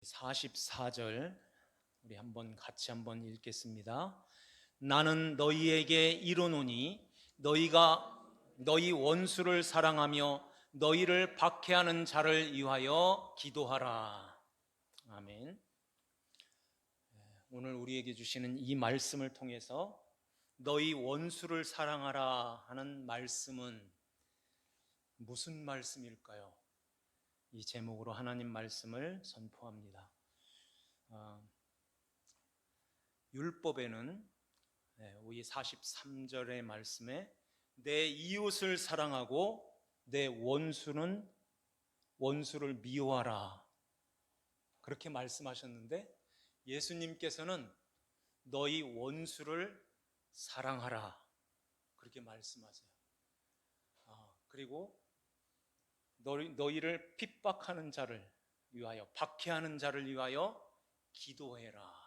44절 우리 같이 한번 읽겠습니다. 나는 너희에게 이르노니 너희가 너희 원수를 사랑하며 너희를 박해하는 자를 위하여 기도하라. 아멘. 오늘 우리에게 주시는 이 말씀을 통해서 너희 원수를 사랑하라 하는 말씀은 무슨 말씀일까요? 이 제목으로 하나님 말씀을 선포합니다. 율법에는 우리 43절의 말씀에 내 이웃을 사랑하고 내 원수를 미워하라 그렇게 말씀하셨는데, 예수님께서는 너희 원수를 사랑하라 그렇게 말씀하세요. 그리고 너희를 핍박하는 자를 위하여, 박해하는 자를 위하여 기도해라.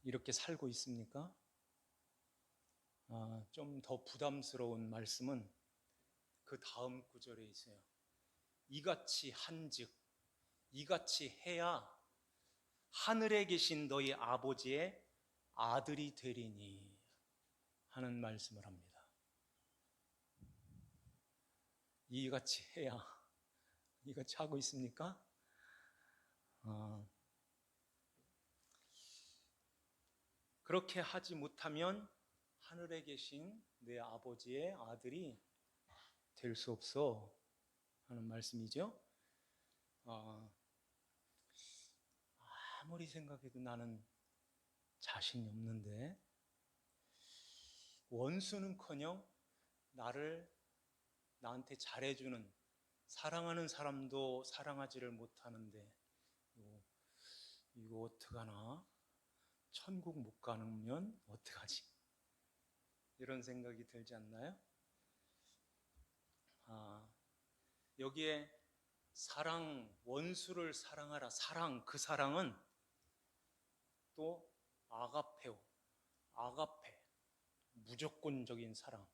이렇게 살고 있습니까? 좀 더 부담스러운 말씀은 그 다음 구절에 있어요. 이같이 한즉, 이같이 해야 하늘에 계신 너희 아버지의 아들이 되리니 하는 말씀을 합니다. 이같이 해야, 이같이 하고 있습니까? 그렇게 하지 못하면 하늘에 계신 내 아버지의 아들이 될 수 없어 하는 말씀이죠. 아무리 생각해도 나는 자신이 없는데, 원수는커녕 나한테 잘해주는, 사랑하는 사람도 사랑하지를 못하는데 이거 어떡하나? 천국 못 가면 어떡하지? 이런 생각이 들지 않나요? 여기에 원수를 사랑하라, 그 사랑은 또 아가페, 무조건적인 사랑,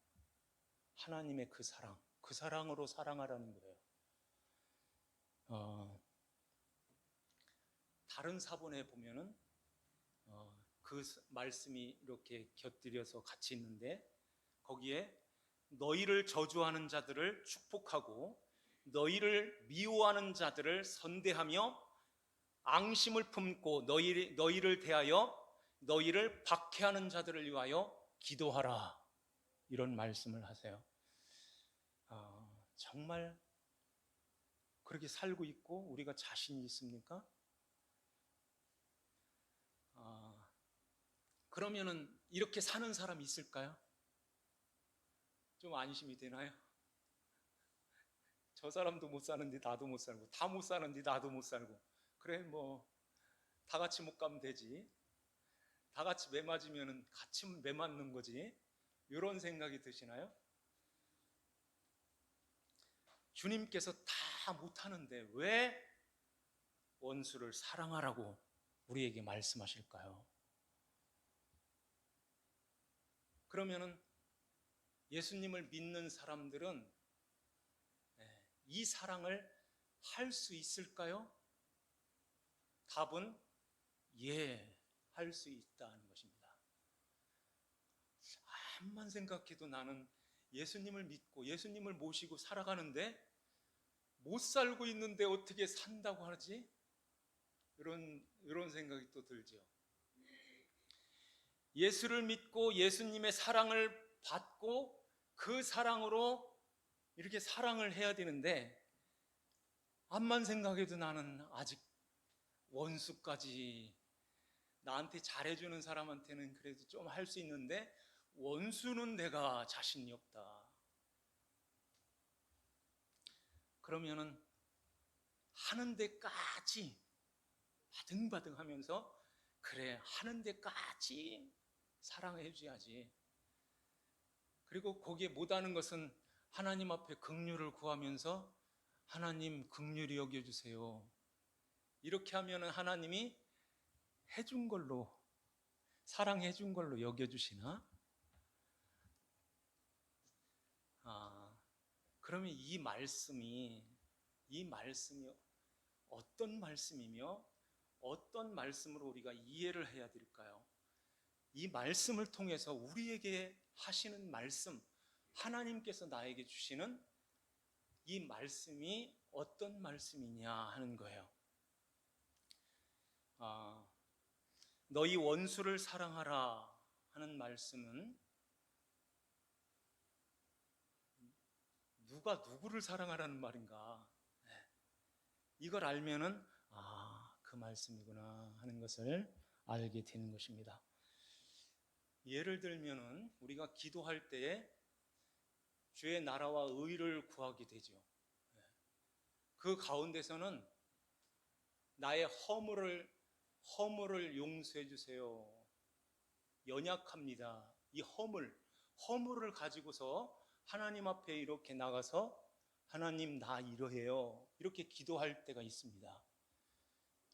하나님의 그 사랑으로 사랑하라는 거예요. 다른 사본에 보면은 그 말씀이 이렇게 곁들여서 같이 있는데, 거기에 너희를 저주하는 자들을 축복하고 너희를 미워하는 자들을 선대하며 앙심을 품고 너희를 대하여 너희를 박해하는 자들을 위하여 기도하라, 이런 말씀을 하세요. 정말 그렇게 살고 있고 우리가 자신이 있습니까? 그러면은 이렇게 사는 사람이 있을까요? 좀 안심이 되나요? 저 사람도 못 사는데 나도 못 살고, 다 못 사는데 나도 못 살고, 그래 다 같이 못 가면 되지, 다 같이 매 맞으면 같이 매 맞는 거지, 이런 생각이 드시나요? 주님께서 다 못하는데 왜 원수를 사랑하라고 우리에게 말씀하실까요? 그러면은 예수님을 믿는 사람들은 이 사랑을 할 수 있을까요? 답은 예, 할 수 있다는 것입니다. 암만 생각해도 나는 예수님을 믿고 예수님을 모시고 살아가는데 못 살고 있는데 어떻게 산다고 하지? 이런 생각이 또 들죠. 예수를 믿고 예수님의 사랑을 받고 그 사랑으로 이렇게 사랑을 해야 되는데, 암만 생각해도 나는 아직 원수까지, 나한테 잘해주는 사람한테는 그래도 좀 할 수 있는데 원수는 내가 자신이 없다. 그러면은 하는 데까지 바등바등 하면서, 그래 하는 데까지 사랑해 줘야지. 그리고 거기에 못하는 것은 하나님 앞에 긍휼을 구하면서 하나님 긍휼히 여겨주세요, 이렇게 하면 하나님이 해준 걸로, 사랑해 준 걸로 여겨주시나? 그러면 이 말씀이 이 말씀이 어떤 말씀이며 어떤 말씀으로 우리가 이해를 해야 될까요? 이 말씀을 통해서 우리에게 하시는 말씀, 하나님께서 나에게 주시는 이 말씀이 어떤 말씀이냐 하는 거예요. 너희 원수를 사랑하라 하는 말씀은 누가 누구를 사랑하라는 말인가? 이걸 알면은 그 말씀이구나 하는 것을 알게 되는 것입니다. 예를 들면은 우리가 기도할 때에 주의 나라와 의를 구하게 되죠. 그 가운데서는 나의 허물을 용서해 주세요. 연약합니다. 이 허물을 가지고서 하나님 앞에 이렇게 나가서 하나님 나 이러해요. 이렇게 기도할 때가 있습니다.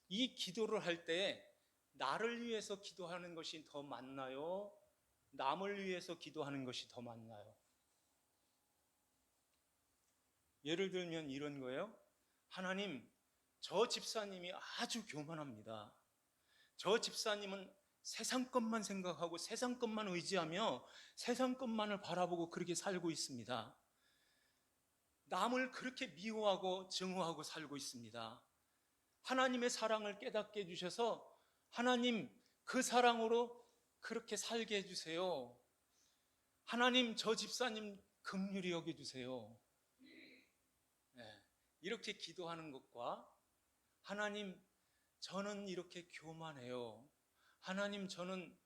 이 기도를 할 때 나를 위해서 기도하는 것이 더 맞나요? 남을 위해서 기도하는 것이 더 맞나요? 예를 들면 이런 거예요. 하나님, 저 집사님이 아주 교만합니다. 저 집사님은 세상 것만 생각하고 세상 것만 의지하며 세상 것만을 바라보고 그렇게 살고 있습니다. 남을 그렇게 미워하고 증오하고 살고 있습니다. 하나님의 사랑을 깨닫게 해주셔서 하나님 그 사랑으로 그렇게 살게 해주세요. 하나님 저 집사님 긍휼히 여겨주세요. 이렇게 기도하는 것과 하나님 저는 이렇게 교만해요. 하나님 저는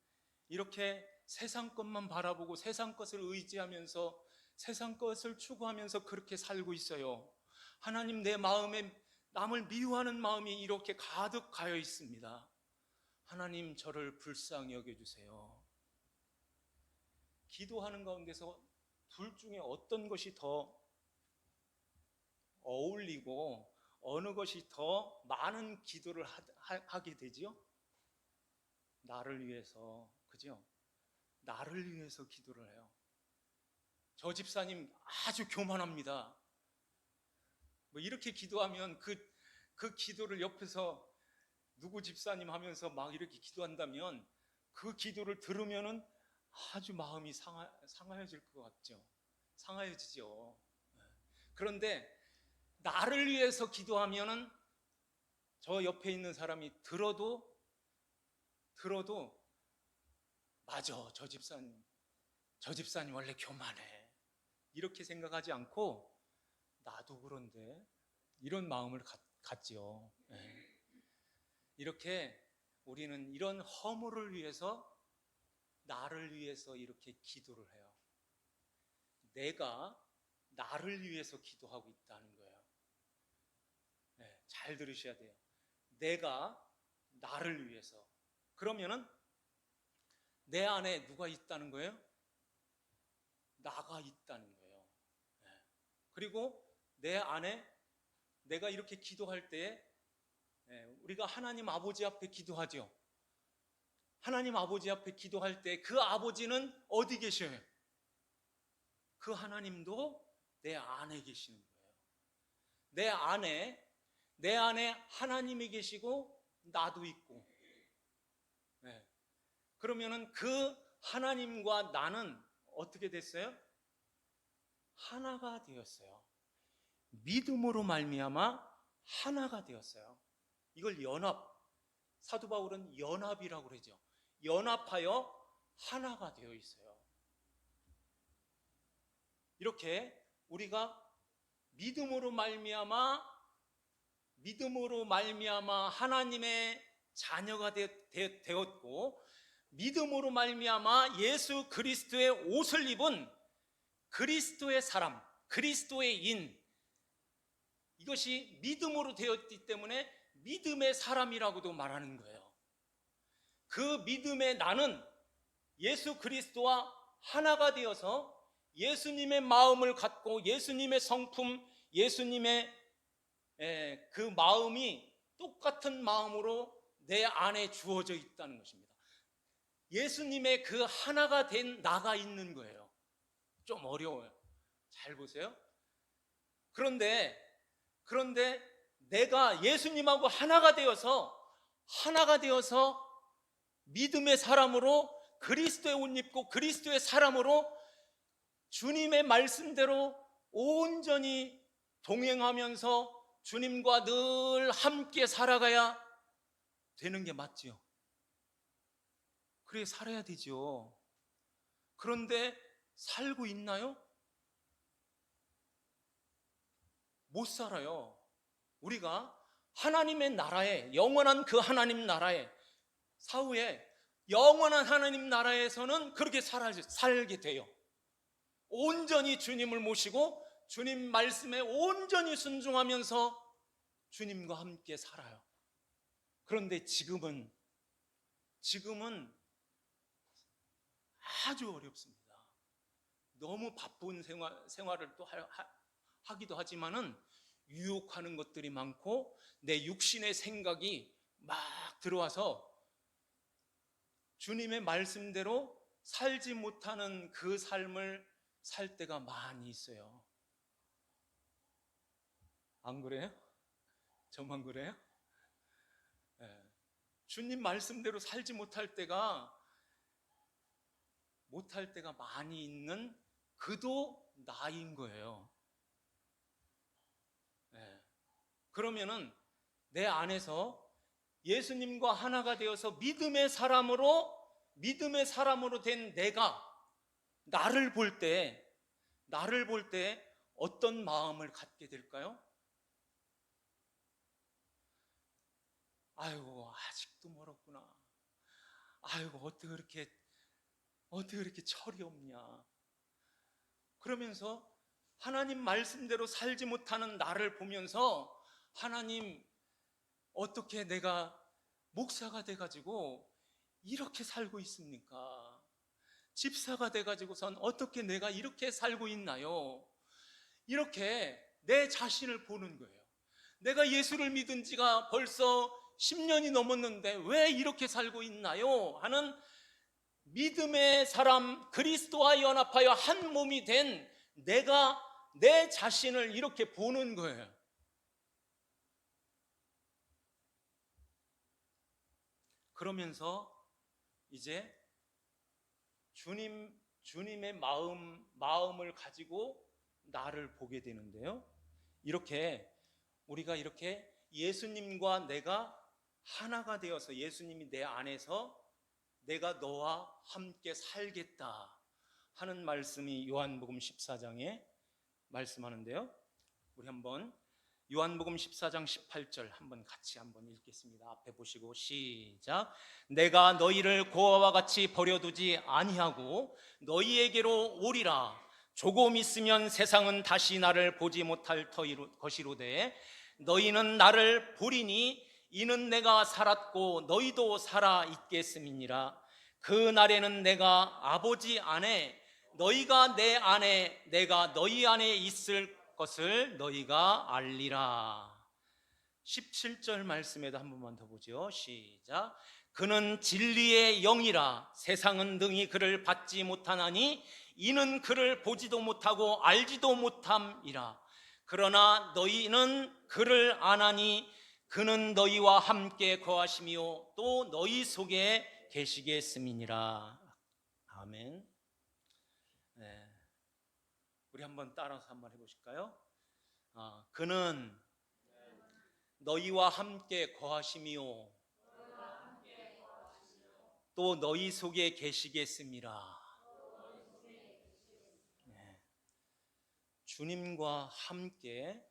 이렇게 세상 것만 바라보고 세상 것을 의지하면서 세상 것을 추구하면서 그렇게 살고 있어요. 하나님 내 마음에 남을 미워하는 마음이 이렇게 가득 가여 있습니다. 하나님 저를 불쌍히 여겨주세요. 기도하는 가운데서 둘 중에 어떤 것이 더 어울리고 어느 것이 더 많은 기도를 하게 되지요? 나를 위해서, 그죠? 나를 위해서 기도를 해요. 저 집사님 아주 교만합니다. 뭐 이렇게 기도하면 그 기도를 옆에서 누구 집사님 하면서 막 이렇게 기도한다면 그 기도를 들으면은 아주 마음이 상하여질 것 같죠. 상하여지죠. 그런데 나를 위해서 기도하면은 저 옆에 있는 사람이 들어도 맞아, 저 집사님 원래 교만해 이렇게 생각하지 않고 나도 그런데 이런 마음을 갖지요. 이렇게 우리는 이런 허물을 위해서 나를 위해서 이렇게 기도를 해요. 내가 나를 위해서 기도하고 있다는 거예요. 잘 들으셔야 돼요. 내가 나를 위해서. 그러면은 내 안에 누가 있다는 거예요? 나가 있다는 거예요. 그리고 내 안에 내가 이렇게 기도할 때에 우리가 하나님 아버지 앞에 기도하죠. 하나님 아버지 앞에 기도할 때 그 아버지는 어디 계셔요? 그 하나님도 내 안에 계시는 거예요. 내 안에 하나님이 계시고 나도 있고. 그러면은 그 하나님과 나는 어떻게 됐어요? 하나가 되었어요. 믿음으로 말미암아 하나가 되었어요. 이걸 사도 바울은 연합이라고 그러죠. 연합하여 하나가 되어 있어요. 이렇게 우리가 믿음으로 말미암아 하나님의 자녀가 되었고, 믿음으로 말미암아 예수 그리스도의 옷을 입은 그리스도의 사람, 그리스도의 인, 이것이 믿음으로 되었기 때문에 믿음의 사람이라고도 말하는 거예요. 그 믿음의 나는 예수 그리스도와 하나가 되어서 예수님의 마음을 갖고 예수님의 성품, 예수님의 그 마음이 똑같은 마음으로 내 안에 주어져 있다는 것입니다. 예수님의 그 하나가 된 나가 있는 거예요. 좀 어려워요. 잘 보세요. 그런데 그런데 내가 예수님하고 하나가 되어서 믿음의 사람으로 그리스도의 옷 입고 그리스도의 사람으로 주님의 말씀대로 온전히 동행하면서 주님과 늘 함께 살아가야 되는 게 맞지요. 그래 살아야 되죠. 그런데 살고 있나요? 못 살아요. 우리가 하나님의 나라에, 영원한 그 하나님 나라에, 사후에 영원한 하나님 나라에서는 그렇게 살게 돼요. 온전히 주님을 모시고 주님 말씀에 온전히 순종하면서 주님과 함께 살아요. 그런데 지금은 아주 어렵습니다. 너무 바쁜 생활을 또 하기도 하지만은 유혹하는 것들이 많고 내 육신의 생각이 막 들어와서 주님의 말씀대로 살지 못하는 그 삶을 살 때가 많이 있어요. 안 그래요? 저만 그래요? 네. 주님 말씀대로 살지 못할 때가 많이 있는 그도 나인 거예요. 네. 그러면은 내 안에서 예수님과 하나가 되어서 믿음의 사람으로 된 내가 나를 볼 때 어떤 마음을 갖게 될까요? 아이고 아직도 멀었구나. 아이고 어떻게 그렇게 철이 없냐. 그러면서 하나님 말씀대로 살지 못하는 나를 보면서 하나님 어떻게 내가 목사가 돼가지고 이렇게 살고 있습니까? 집사가 돼가지고선 어떻게 내가 이렇게 살고 있나요? 이렇게 내 자신을 보는 거예요. 내가 예수를 믿은 지가 벌써 10년이 넘었는데 왜 이렇게 살고 있나요? 하는 믿음의 사람 그리스도와 연합하여 한 몸이 된 내가 내 자신을 이렇게 보는 거예요. 그러면서 이제 주님의 마음을 가지고 나를 보게 되는데요. 우리가 이렇게 예수님과 내가 하나가 되어서 예수님이 내 안에서 내가 너와 함께 살겠다 하는 말씀이 요한복음 14장에 말씀하는데요. 우리 한번 요한복음 14장 18절 같이 읽겠습니다. 앞에 보시고 시작. 내가 너희를 고아와 같이 버려두지 아니하고 너희에게로 오리라. 조금 있으면 세상은 다시 나를 보지 못할 것이로되 너희는 나를 보리니 이는 내가 살았고 너희도 살아 있겠음이니라. 그 날에는 내가 아버지 안에 너희가 내 안에 내가 너희 안에 있을 것을 너희가 알리라. 17절 말씀에도 한 번만 더 보죠. 시작. 그는 진리의 영이라. 세상은 능히 그를 받지 못하나니 이는 그를 보지도 못하고 알지도 못함이라. 그러나 너희는 그를 아나니 그는 너희와 함께 거하시며 또 너희 속에 계시겠음이니라. 아멘. 네. 우리 한번 따라서 한번 해보실까요? 그는 너희와 함께 거하시며 또 너희 속에 계시겠음이라. 네. 주님과 함께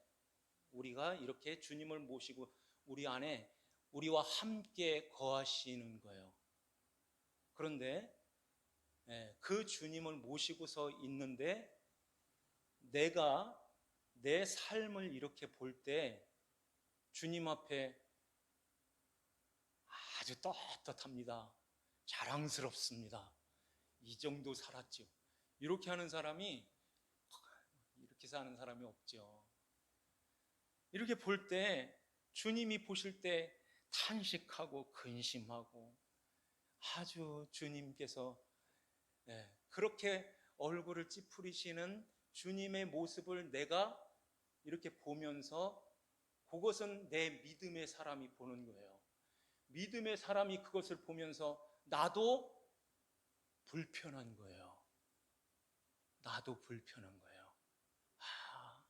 우리가 이렇게 주님을 모시고 우리 안에 우리와 함께 거하시는 거예요. 그런데 그 주님을 모시고서 있는데 내가 내 삶을 이렇게 볼 때 주님 앞에 아주 떳떳합니다. 자랑스럽습니다. 이 정도 살았죠. 이렇게 하는 사람이 이렇게 사는 사람이 없죠. 이렇게 볼 때 주님이 보실 때 탄식하고 근심하고 아주 주님께서 그렇게 얼굴을 찌푸리시는 주님의 모습을 내가 이렇게 보면서 그것은 내 믿음의 사람이 보는 거예요. 믿음의 사람이 그것을 보면서 나도 불편한 거예요. 나도 불편한 거예요. 아,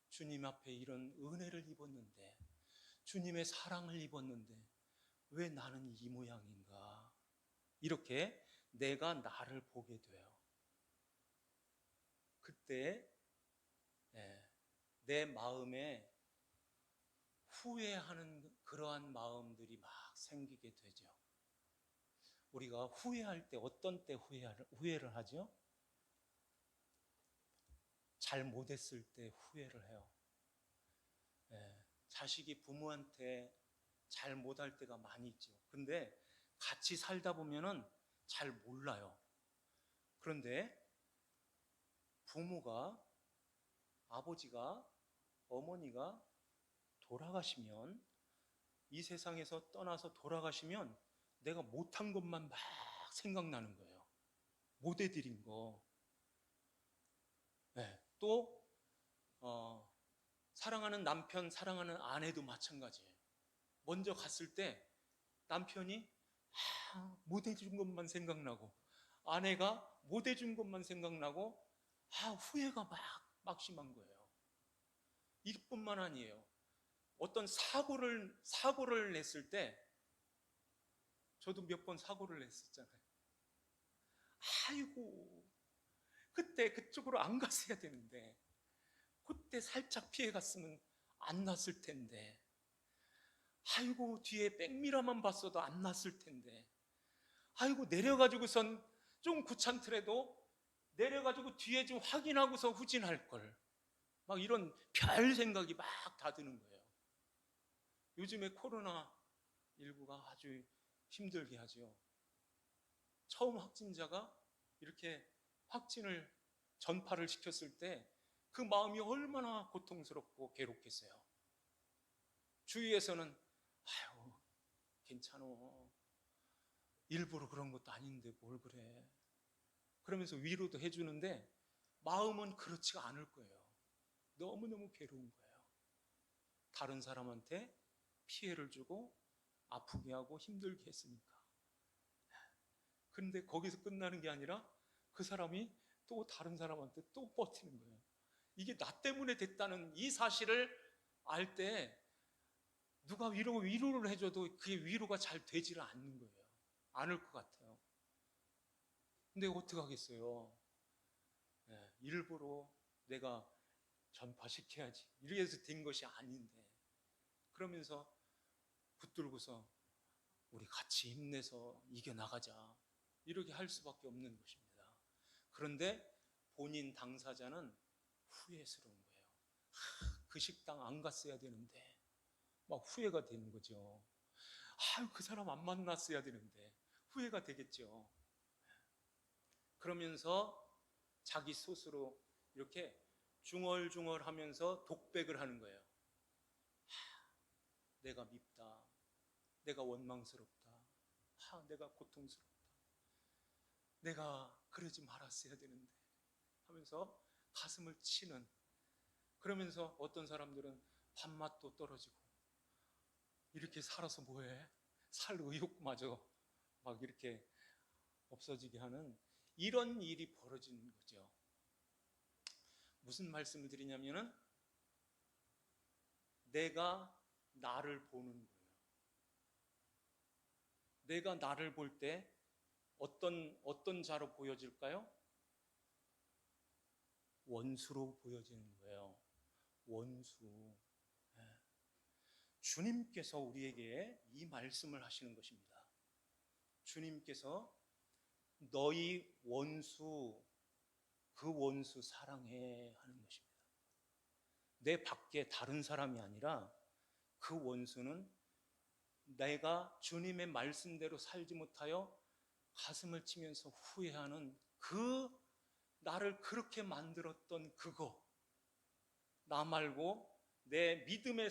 주님 앞에 이런 은혜를 입었는데, 주님의 사랑을 입었는데 왜 나는 이 모양인가? 이렇게 내가 나를 보게 돼요. 그때 내 마음에 후회하는 그러한 마음들이 막 생기게 되죠. 우리가 후회할 때 어떤 때 후회를 하죠? 잘 못했을 때 후회를 해요. 자식이 부모한테 잘 못할 때가 많이 있죠. 근데 같이 살다 보면은 잘 몰라요. 그런데 부모가, 아버지가, 어머니가 돌아가시면, 이 세상에서 떠나서 돌아가시면 내가 못한 것만 막 생각나는 거예요. 못 해드린 거. 또 사랑하는 남편, 사랑하는 아내도 마찬가지예요. 먼저 갔을 때 남편이 못 해준 것만 생각나고, 아내가 못 해준 것만 생각나고, 후회가 막 심한 거예요. 이뿐만 아니에요. 어떤 사고를 냈을 때, 저도 몇 번 사고를 냈었잖아요. 아이고, 그때 그쪽으로 안 갔어야 되는데, 그때 살짝 피해 갔으면 안 났을 텐데, 아이고, 뒤에 백미러만 봤어도 안 났을 텐데, 아이고, 내려가지고선 좀 귀찮더라도 내려가지고 뒤에 좀 확인하고서 후진할 걸. 막 이런 별 생각이 막 다 드는 거예요. 요즘에 코로나19가 아주 힘들게 하죠. 처음 확진자가 이렇게 확진을 전파를 시켰을 때 그 마음이 얼마나 고통스럽고 괴롭겠어요. 주위에서는 아유, 괜찮어. 일부러 그런 것도 아닌데 뭘 그래. 그러면서 위로도 해주는데 마음은 그렇지가 않을 거예요. 너무너무 괴로운 거예요. 다른 사람한테 피해를 주고 아프게 하고 힘들게 했으니까. 그런데 거기서 끝나는 게 아니라 그 사람이 또 다른 사람한테 또 버티는 거예요. 이게 나 때문에 됐다는 이 사실을 알 때 누가 위로를 해줘도 그게 위로가 잘 되지를 않는 거예요. 않을 것 같아요. 근데 어떻게 하겠어요? 일부러 내가 전파시켜야지, 이렇게 해서 된 것이 아닌데, 그러면서 붙들고서 우리 같이 힘내서 이겨나가자, 이렇게 할 수밖에 없는 것입니다. 그런데 본인 당사자는 후회스러운 거예요. 그 식당 안 갔어야 되는데 막 후회가 되는 거죠. 그 사람 안 만났어야 되는데 후회가 되겠죠. 그러면서 자기 스스로 이렇게 중얼중얼 하면서 독백을 하는 거예요. 내가 밉다. 내가 원망스럽다. 내가 고통스럽다. 내가 그러지 말았어야 되는데 하면서 가슴을 치는. 그러면서 어떤 사람들은 밥맛도 떨어지고, 이렇게 살아서 뭐해? 살 의욕마저 막 이렇게 없어지게 하는 이런 일이 벌어지는 거죠. 무슨 말씀을 드리냐면은 내가 나를 보는 거예요. 내가 나를 볼 때 어떤 자로 보여질까요? 원수로 보여지는 거예요. 원수. 주님께서 우리에게 이 말씀을 하시는 것입니다. 주님께서 너희 원수, 그 원수 사랑해 하는 것입니다. 내 밖에 다른 사람이 아니라 그 원수는 내가 주님의 말씀대로 살지 못하여 가슴을 치면서 후회하는 그 나를 그렇게 만들었던 그거, 나 말고 내 믿음의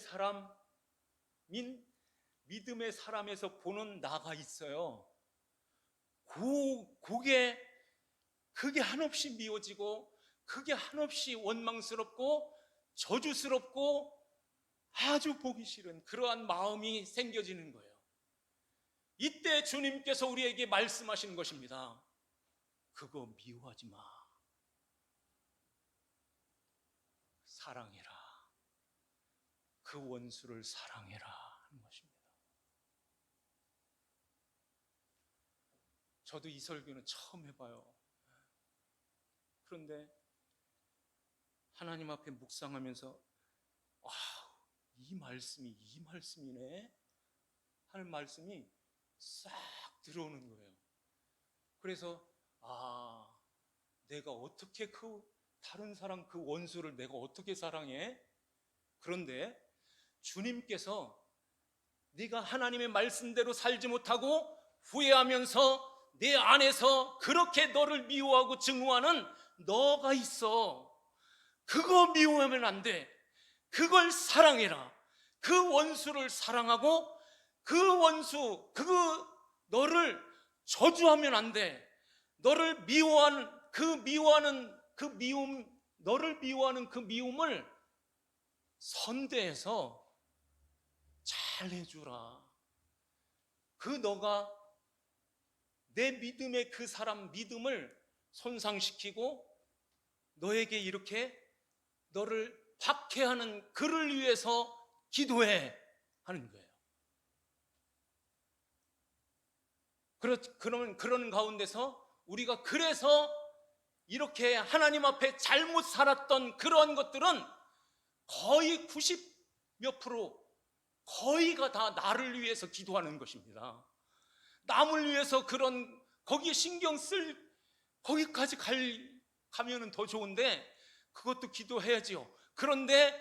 사람에서 보는 나가 있어요. 그게 한없이 미워지고, 그게 한없이 원망스럽고 저주스럽고 아주 보기 싫은 그러한 마음이 생겨지는 거예요. 이때 주님께서 우리에게 말씀하시는 것입니다. 그거 미워하지 마. 사랑해라. 그 원수를 사랑해라 하는 것입니다. 저도 이 설교는 처음 해봐요. 그런데 하나님 앞에 묵상하면서 이 말씀이네 하는 말씀이 싹 들어오는 거예요. 그래서 내가 어떻게 다른 사람 그 원수를 내가 어떻게 사랑해? 그런데 주님께서 네가 하나님의 말씀대로 살지 못하고 후회하면서 내 안에서 그렇게 너를 미워하고 증오하는 너가 있어. 그거 미워하면 안 돼. 그걸 사랑해라. 그 원수를 사랑하고 그 원수, 너를 저주하면 안 돼. 너를 미워하는 너를 미워하는 그 미움을 선대해서 잘 해주라. 너가 내 믿음의 그 사람 믿음을 손상시키고 너에게 이렇게 너를 박해하는 그를 위해서 기도해 하는 거예요. 그런 가운데서 우리가 그래서 이렇게 하나님 앞에 잘못 살았던 그런 것들은 거의 90몇 프로 거의가 다 나를 위해서 기도하는 것입니다. 남을 위해서 거기에 신경 쓸 거기까지 가면은 더 좋은데 그것도 기도해야지요. 그런데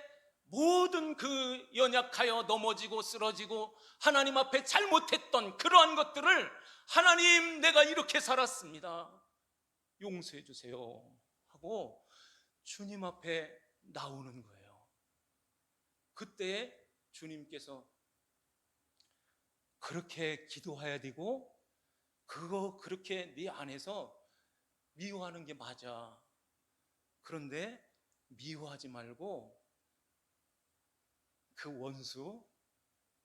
모든 그 연약하여 넘어지고 쓰러지고 하나님 앞에 잘못했던 그러한 것들을 하나님 내가 이렇게 살았습니다. 용서해 주세요 하고 주님 앞에 나오는 거예요. 그때 주님께서 그렇게 기도해야 되고 그렇게 네 안에서 미워하는 게 맞아. 그런데 미워하지 말고 그 원수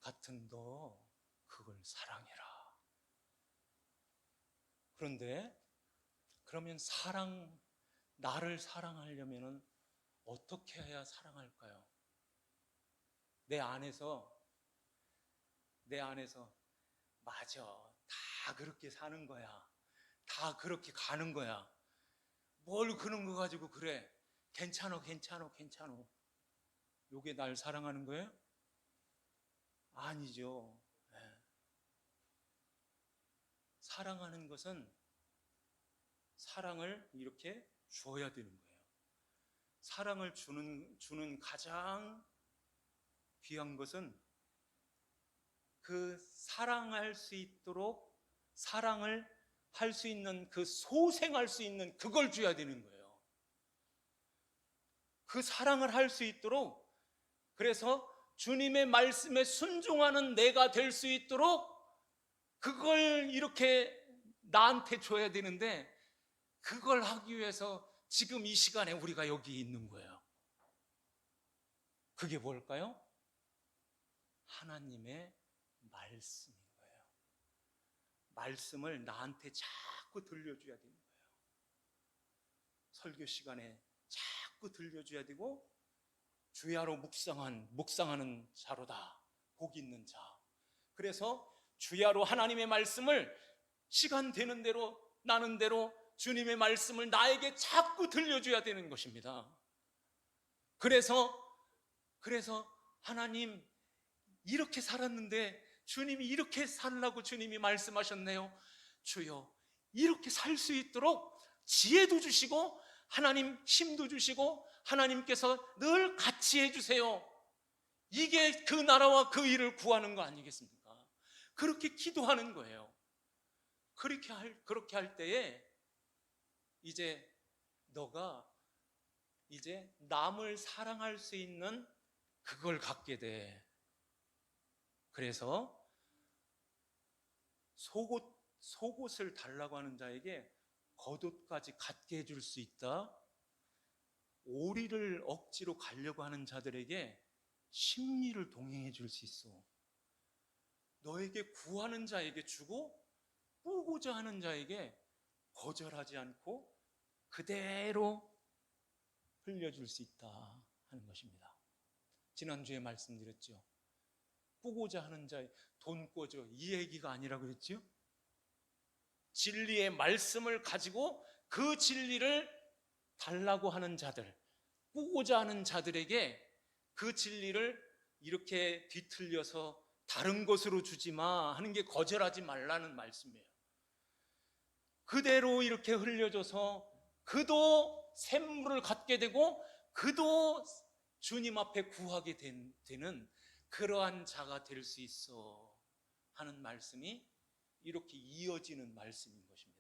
같은 너 그걸 사랑해라. 그런데 그러면 나를 사랑하려면 어떻게 해야 사랑할까요? 내 안에서 맞아, 다 그렇게 사는 거야, 다 그렇게 가는 거야, 뭘 그런 거 가지고 그래, 괜찮아 요게 날 사랑하는 거예요? 아니죠. 네. 사랑하는 것은 사랑을 이렇게 주어야 되는 거예요. 사랑을 주는 가장 귀한 것은 그 사랑할 수 있도록 사랑을 할 수 있는 소생할 수 있는 그걸 줘야 되는 거예요. 그 사랑을 할 수 있도록, 그래서 주님의 말씀에 순종하는 내가 될 수 있도록 그걸 이렇게 나한테 줘야 되는데, 그걸 하기 위해서 지금 이 시간에 우리가 여기 있는 거예요. 그게 뭘까요? 하나님의 말씀인 거예요. 말씀을 나한테 자꾸 들려줘야 되는 거예요. 설교 시간에 자꾸 들려줘야 되고, 주야로 묵상하는 자로다, 복 있는 자. 그래서 주야로 하나님의 말씀을 시간 되는 대로 나는 대로 주님의 말씀을 나에게 자꾸 들려줘야 되는 것입니다. 그래서 하나님 이렇게 살았는데 주님이 이렇게 살라고 주님이 말씀하셨네요. 주여 이렇게 살 수 있도록 지혜도 주시고 하나님 힘도 주시고 하나님께서 늘 같이 해주세요. 이게 그 나라와 그 일을 구하는 거 아니겠습니까? 그렇게 기도하는 거예요. 그렇게 할 때에 이제 너가 이제 남을 사랑할 수 있는 그걸 갖게 돼. 그래서 속옷을 달라고 하는 자에게 겉옷까지 갖게 해줄 수 있다. 오리를 억지로 가려고 하는 자들에게 심리를 동행해 줄 수 있어. 너에게 구하는 자에게 주고 꾸고자 하는 자에게 거절하지 않고 그대로 흘려줄 수 있다 하는 것입니다. 지난주에 말씀드렸죠. 꾸고자 하는 자의 돈 꿔줘 이 얘기가 아니라 그랬죠. 진리의 말씀을 가지고 그 진리를 달라고 하는 자들, 꾸고자 하는 자들에게 그 진리를 이렇게 뒤틀려서 다른 것으로 주지 마 하는 게 거절하지 말라는 말씀이에요. 그대로 이렇게 흘려줘서 그도 샘물을 갖게 되고 그도 주님 앞에 구하게 되는 그러한 자가 될 수 있어 하는 말씀이 이렇게 이어지는 말씀인 것입니다.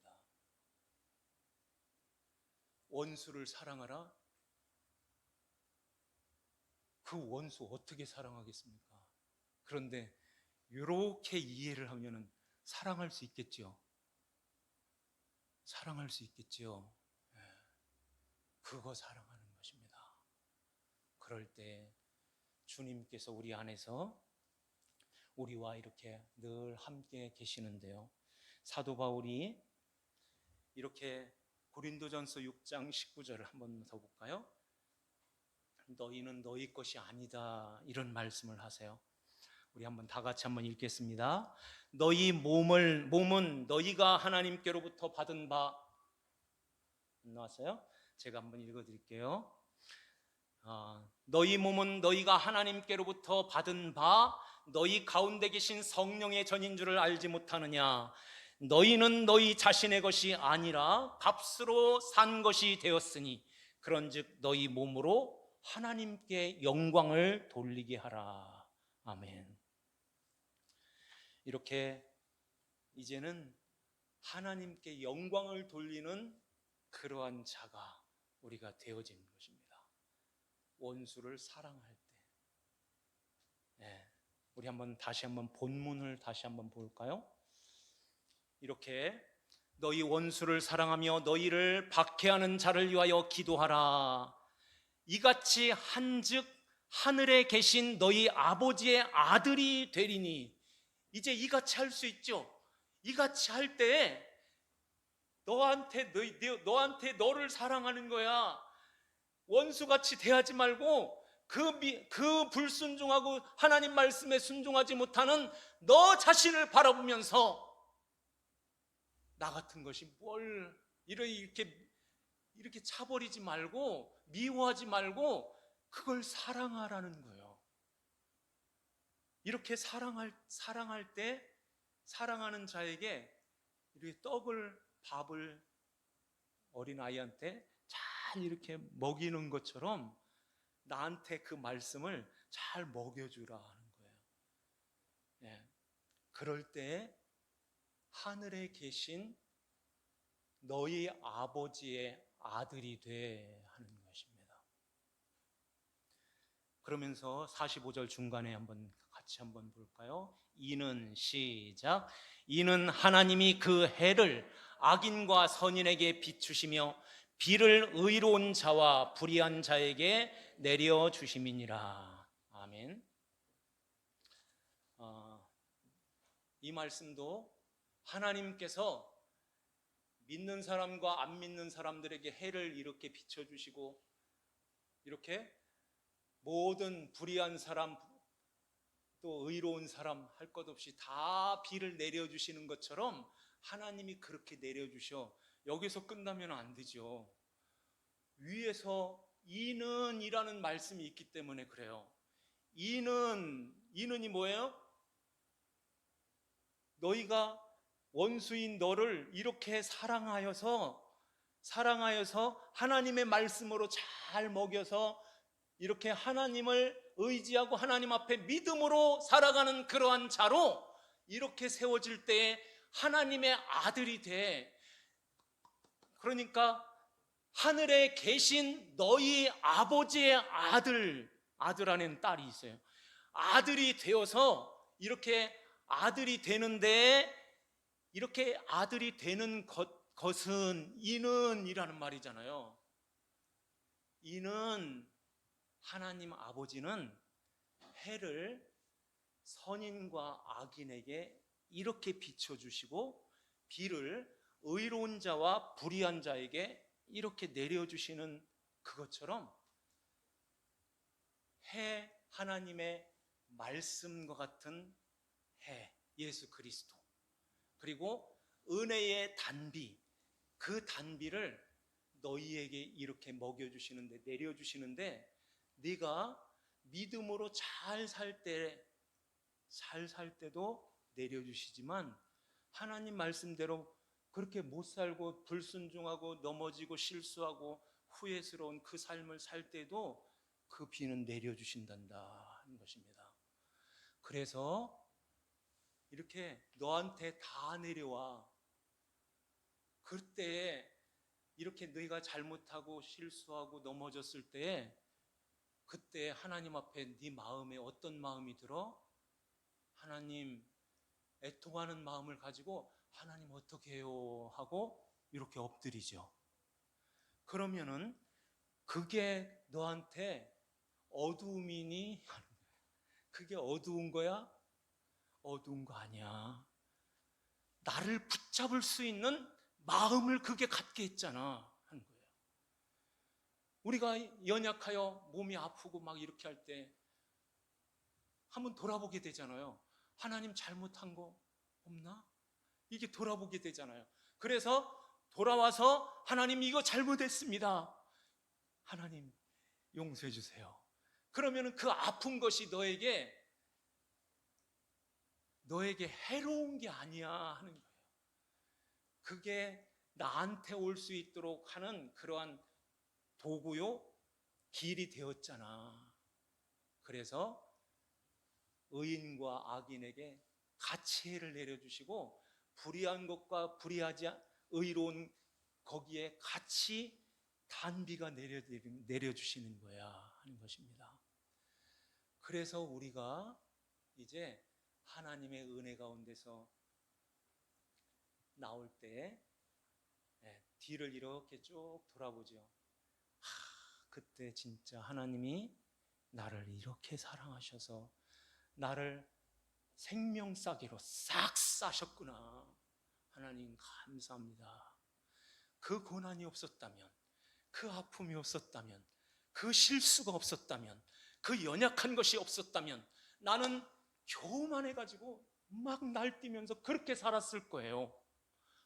원수를 사랑하라. 그 원수 어떻게 사랑하겠습니까? 그런데 이렇게 이해를 하면은 사랑할 수 있겠죠. 사랑할 수 있겠죠. 그거 사랑하는 것입니다. 그럴 때 주님께서 우리 안에서 우리와 이렇게 늘 함께 계시는데요. 사도 바울이 이렇게 고린도전서 6장 19절을 한번 더 볼까요? 너희는 너희 것이 아니다 이런 말씀을 하세요. 우리 한번 다 같이 한번 읽겠습니다. 너희 몸은 너희가 하나님께로부터 받은 바 나왔어요? 제가 한번 읽어드릴게요. 너희 몸은 너희가 하나님께로부터 받은 바 너희 가운데 계신 성령의 전인 줄을 알지 못하느냐. 너희는 너희 자신의 것이 아니라 값으로 산 것이 되었으니 그런즉 너희 몸으로 하나님께 영광을 돌리게 하라. 아멘. 이렇게 이제는 하나님께 영광을 돌리는 그러한 자가 우리가 되어지는 것입니다. 원수를 사랑할 때. 우리 다시 한번 본문을 다시 한번 볼까요? 이렇게 너희 원수를 사랑하며 너희를 박해하는 자를 위하여 기도하라. 이같이 한즉 하늘에 계신 너희 아버지의 아들이 되리니. 이제 이같이 할 수 있죠. 이같이 할 때 너한테 너를 사랑하는 거야. 원수같이 대하지 말고 그 불순종하고 하나님 말씀에 순종하지 못하는 너 자신을 바라보면서 나 같은 것이 뭘 이렇게 차버리지 말고 미워하지 말고 그걸 사랑하라는 거예요. 이렇게 사랑할 때 사랑하는 자에게 이렇게 밥을 어린아이한테 잘 이렇게 먹이는 것처럼 나한테 그 말씀을 잘 먹여주라 하는 거예요. 그럴 때 하늘에 계신 너희 아버지의 아들이 돼 하는 것입니다. 그러면서 45절 중간에 같이 한번 볼까요? 이는 시작. 이는 하나님이 그 해를 악인과 선인에게 비추시며 비를 의로운 자와 불의한 자에게 내려주심이니라. 아멘. 이 말씀도 하나님께서 믿는 사람과 안 믿는 사람들에게 해를 이렇게 비춰주시고 이렇게 모든 불의한 사람 또 의로운 사람 할 것 없이 다 비를 내려주시는 것처럼 하나님이 그렇게 내려주셔. 여기서 끝나면 안 되죠. 위에서 이는이라는 말씀이 있기 때문에 그래요. 이는이 뭐예요? 너희가 원수인 너를 이렇게 사랑하여서 하나님의 말씀으로 잘 먹여서 이렇게 하나님을 의지하고 하나님 앞에 믿음으로 살아가는 그러한 자로 이렇게 세워질 때에 하나님의 아들이 돼. 그러니까 하늘에 계신 너희 아버지의 아들 안에는 딸이 있어요. 아들이 되어서 이렇게 아들이 되는데 이렇게 아들이 되는 것은 이는이라는 말이잖아요. 이는 하나님 아버지는 해를 선인과 악인에게 이렇게 비춰주시고 비를 의로운 자와 불의한 자에게 이렇게 내려주시는 그것처럼 해, 하나님의 말씀과 같은 해, 예수 그리스도, 그리고 은혜의 단비, 그 단비를 너희에게 이렇게 먹여주시는데, 내려주시는데, 네가 믿음으로 잘 살 때도 내려주시지만 하나님 말씀대로 그렇게 못 살고 불순종하고 넘어지고 실수하고 후회스러운 그 삶을 살 때도 그 비는 내려주신단다 하는 것입니다. 그래서 이렇게 너한테 다 내려와. 그때 이렇게 너희가 잘못하고 실수하고 넘어졌을 때, 그때 하나님 앞에 네 마음에 어떤 마음이 들어? 하나님, 애통하는 마음을 가지고 하나님 어떻게 해요? 하고 이렇게 엎드리죠. 그러면은 그게 너한테 어두움이니? 그게 어두운 거야? 어두운 거 아니야. 나를 붙잡을 수 있는 마음을 그게 갖게 했잖아 하는 거예요. 우리가 연약하여 몸이 아프고 막 이렇게 할 때 한번 돌아보게 되잖아요. 하나님 잘못한 거 없나? 이게 돌아보게 되잖아요. 그래서 돌아와서 하나님 이거 잘못했습니다. 하나님 용서해 주세요. 그러면 그 아픈 것이 너에게 해로운 게 아니야 하는 거예요. 그게 나한테 올 수 있도록 하는 그러한 도구요, 길이 되었잖아. 그래서 의인과 악인에게 같이 해를 내려주시고 불의한 것과 불의하지 의로운 거기에 같이 단비가 내려주시는 거야 하는 것입니다. 그래서 우리가 이제 하나님의 은혜 가운데서 나올 때 뒤를 이렇게 쭉 돌아보죠. 그때 진짜 하나님이 나를 이렇게 사랑하셔서 나를 생명싸개로 싹 싸셨구나. 하나님 감사합니다. 그 고난이 없었다면, 그 아픔이 없었다면, 그 실수가 없었다면, 그 연약한 것이 없었다면 나는 교만해가지고 막 날뛰면서 그렇게 살았을 거예요.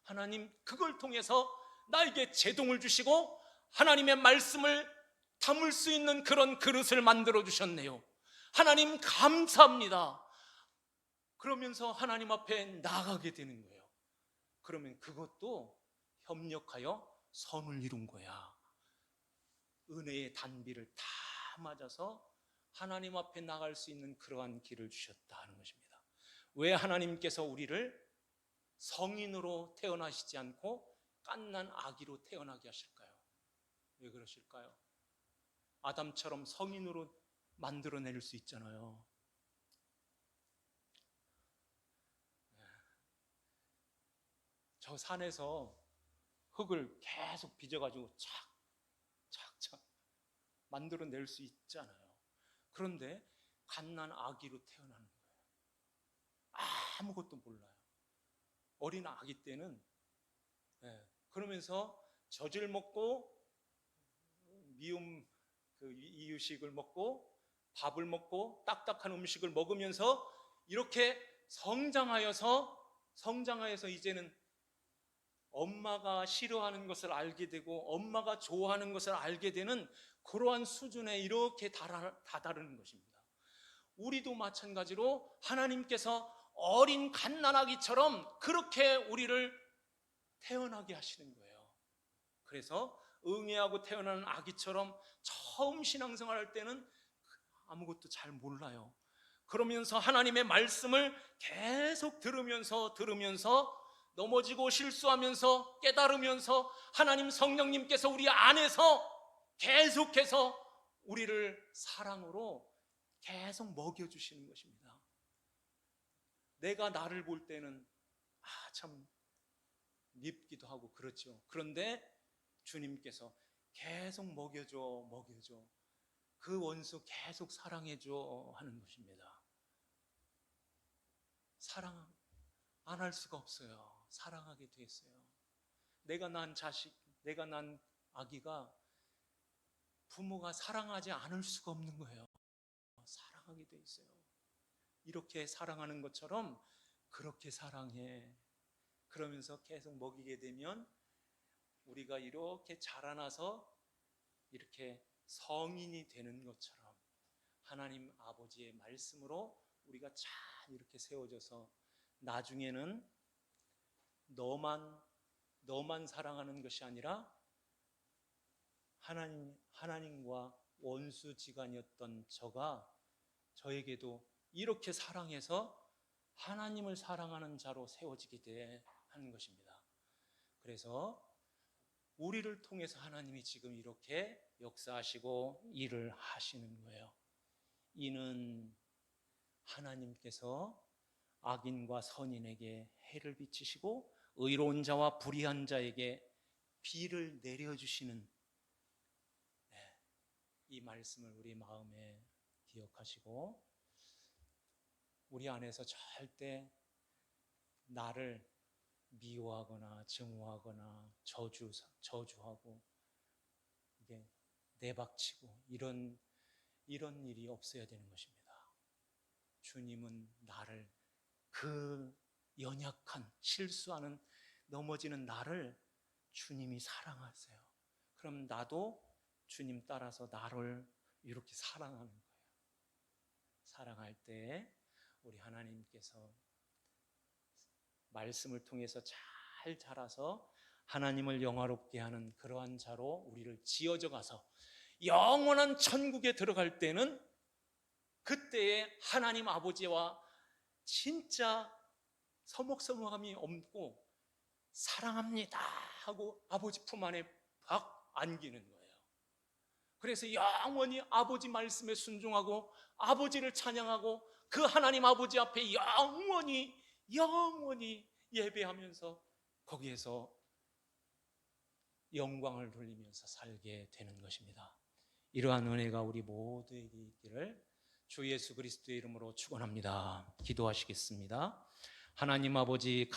하나님 그걸 통해서 나에게 제동을 주시고 하나님의 말씀을 담을 수 있는 그런 그릇을 만들어 주셨네요. 하나님 감사합니다. 그러면서 하나님 앞에 나가게 되는 거예요. 그러면 그것도 협력하여 선을 이룬 거야. 은혜의 단비를 다 맞아서 하나님 앞에 나갈 수 있는 그러한 길을 주셨다 하는 것입니다. 왜 하나님께서 우리를 성인으로 태어나시지 않고 갓난 아기로 태어나게 하실까요? 왜 그러실까요? 아담처럼 성인으로 만들어낼 수 있잖아요. 저 산에서 흙을 계속 빚어가지고 착착착 만들어낼 수 있잖아요. 그런데 갓난 아기로 태어나는 거예요. 아무것도 몰라요. 어린 아기 때는 그러면서 젖을 먹고 미움 이유식을 먹고 밥을 먹고 딱딱한 음식을 먹으면서 이렇게 성장하여서 이제는 엄마가 싫어하는 것을 알게 되고 엄마가 좋아하는 것을 알게 되는 그러한 수준에 이렇게 다다르는 것입니다. 우리도 마찬가지로 하나님께서 어린 갓난아기처럼 그렇게 우리를 태어나게 하시는 거예요. 그래서 응애하고 태어나는 아기처럼 처음 신앙생활할 때는 아무것도 잘 몰라요. 그러면서 하나님의 말씀을 계속 들으면서 넘어지고 실수하면서 깨달으면서 하나님 성령님께서 우리 안에서 계속해서 우리를 사랑으로 계속 먹여주시는 것입니다. 내가 나를 볼 때는 참 밉기도 하고 그렇죠. 그런데 주님께서 계속 먹여줘. 그 원수 계속 사랑해줘 하는 것입니다. 사랑 안 할 수가 없어요. 사랑하게 됐어요. 내가 낳은 자식, 내가 낳은 아기가 부모가 사랑하지 않을 수가 없는 거예요. 사랑하게 돼 있어요. 이렇게 사랑하는 것처럼 그렇게 사랑해. 그러면서 계속 먹이게 되면 우리가 이렇게 자라나서 이렇게 성인이 되는 것처럼 하나님 아버지의 말씀으로 우리가 잘 이렇게 세워져서 나중에는 너만 사랑하는 것이 아니라 하나님과 원수지간이었던 저에게도 이렇게 사랑해서 하나님을 사랑하는 자로 세워지게 하는 것입니다. 그래서 우리를 통해서 하나님이 지금 이렇게 역사하시고 일을 하시는 거예요. 이는 하나님께서 악인과 선인에게 해를 비치시고 의로운 자와 불의한 자에게 비를 내려주시는 이 말씀을 우리 마음에 기억하시고 우리 안에서 절대 나를 미워하거나 증오하거나 저주하고 이게 내박치고 이런 일이 없어야 되는 것입니다. 주님은 나를 그 연약한 실수하는 넘어지는 나를 주님이 사랑하세요. 그럼 나도 주님 따라서 나를 이렇게 사랑하는 거예요. 사랑할 때 우리 하나님께서 말씀을 통해서 잘 자라서 하나님을 영화롭게 하는 그러한 자로 우리를 지어져 가서 영원한 천국에 들어갈 때는 그때에 하나님 아버지와 진짜 서먹서먹함이 없고 사랑합니다 하고 아버지 품 안에 박 안기는 거예요. 그래서 영원히 아버지 말씀에 순종하고 아버지를 찬양하고 그 하나님 아버지 앞에 영원히 예배하면서 거기에서 영광을 돌리면서 살게 되는 것입니다. 이러한 은혜가 우리 모두에게 있기를 주 예수 그리스도의 이름으로 축원합니다. 기도하시겠습니다. 하나님 아버지